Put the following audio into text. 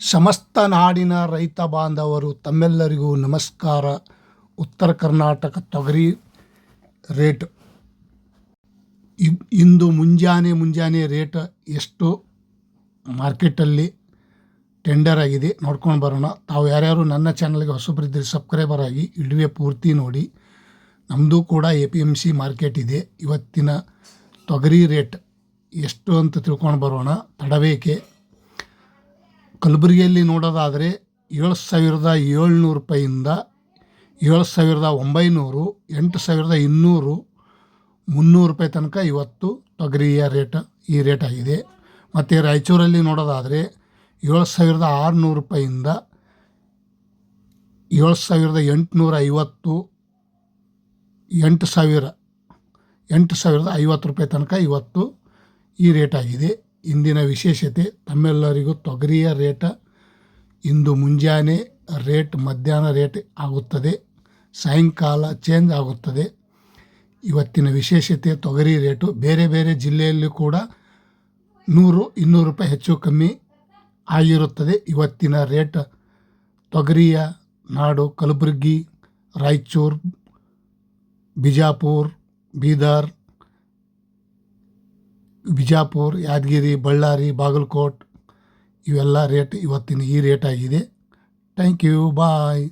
ಸಮಸ್ತ ನಾಡಿನ ರೈತ ಬಾಂಧವರು ತಮ್ಮೆಲ್ಲರಿಗೂ ನಮಸ್ಕಾರ. ಉತ್ತರ ಕರ್ನಾಟಕ ತೊಗರಿ ರೇಟ್ ಇಂದು ಮುಂಜಾನೆ ರೇಟ್ ಎಷ್ಟು ಮಾರ್ಕೆಟಲ್ಲಿ ಟೆಂಡರ್ ಆಗಿದೆ ನೋಡ್ಕೊಂಡು ಬರೋಣ. ತಾವು ಯಾರ್ಯಾರು ನನ್ನ ಚಾನಲ್ಗೆ ಹೊಸಬರಿದ್ದರೆ ಸಬ್ಸ್ಕ್ರೈಬರ್ ಆಗಿ ವಿಡಿಯೋ ಪೂರ್ತಿ ನೋಡಿ. ನಮ್ಮದು ಕೂಡ APMC ಮಾರ್ಕೆಟ್ ಇದೆ. ಇವತ್ತಿನ ತೊಗರಿ ರೇಟ್ ಎಷ್ಟು ಅಂತ ತಿಳ್ಕೊಂಡು ಬರೋಣ. ತಡಬೇಕೆ. ಕಲಬುರಗಿಯಲ್ಲಿ ನೋಡೋದಾದರೆ 7,700 ರೂಪಾಯಿಂದ 7,900, 8,200, 300 ರೂಪಾಯಿ ತನಕ ಇವತ್ತು ತೊಗರಿಯ ಈ ರೇಟ್ ಆಗಿದೆ. ಮತ್ತು ರಾಯಚೂರಲ್ಲಿ ನೋಡೋದಾದರೆ 7,600 ರೂಪಾಯಿಂದ 7,850, 8,050 ರೂಪಾಯಿ ತನಕ ಇವತ್ತು ಈ ರೇಟ್ ಆಗಿದೆ. ಇಂದಿನ ವಿಶೇಷತೆ ತಮ್ಮೆಲ್ಲರಿಗೂ ತೊಗರಿಯ ಇಂದು ಮುಂಜಾನೆ ಮಧ್ಯಾಹ್ನ ರೇಟ್ ಆಗುತ್ತದೆ, ಸಾಯಂಕಾಲ ಚೇಂಜ್ ಆಗುತ್ತದೆ. ಇವತ್ತಿನ ವಿಶೇಷತೆ ತೊಗರಿ ರೇಟು ಬೇರೆ ಬೇರೆ ಜಿಲ್ಲೆಯಲ್ಲಿ ಕೂಡ 100-200 ರೂಪಾಯಿ ಹೆಚ್ಚು ಕಮ್ಮಿ ಆಗಿರುತ್ತದೆ. ಇವತ್ತಿನ ರೇಟ್ ತೊಗರಿಯ ನಾಡು ಕಲಬುರಗಿ, ರಾಯಚೂರು, ಬಿಜಾಪುರ, ಯಾದಗಿರಿ, ಬಳ್ಳಾರಿ, ಬಾಗಲಕೋಟ್ ಇವೆಲ್ಲ ರೇಟ್ ಇವತ್ತಿನ ಈ ರೇಟ್ ಆಗಿದೆ. Thank you, bye.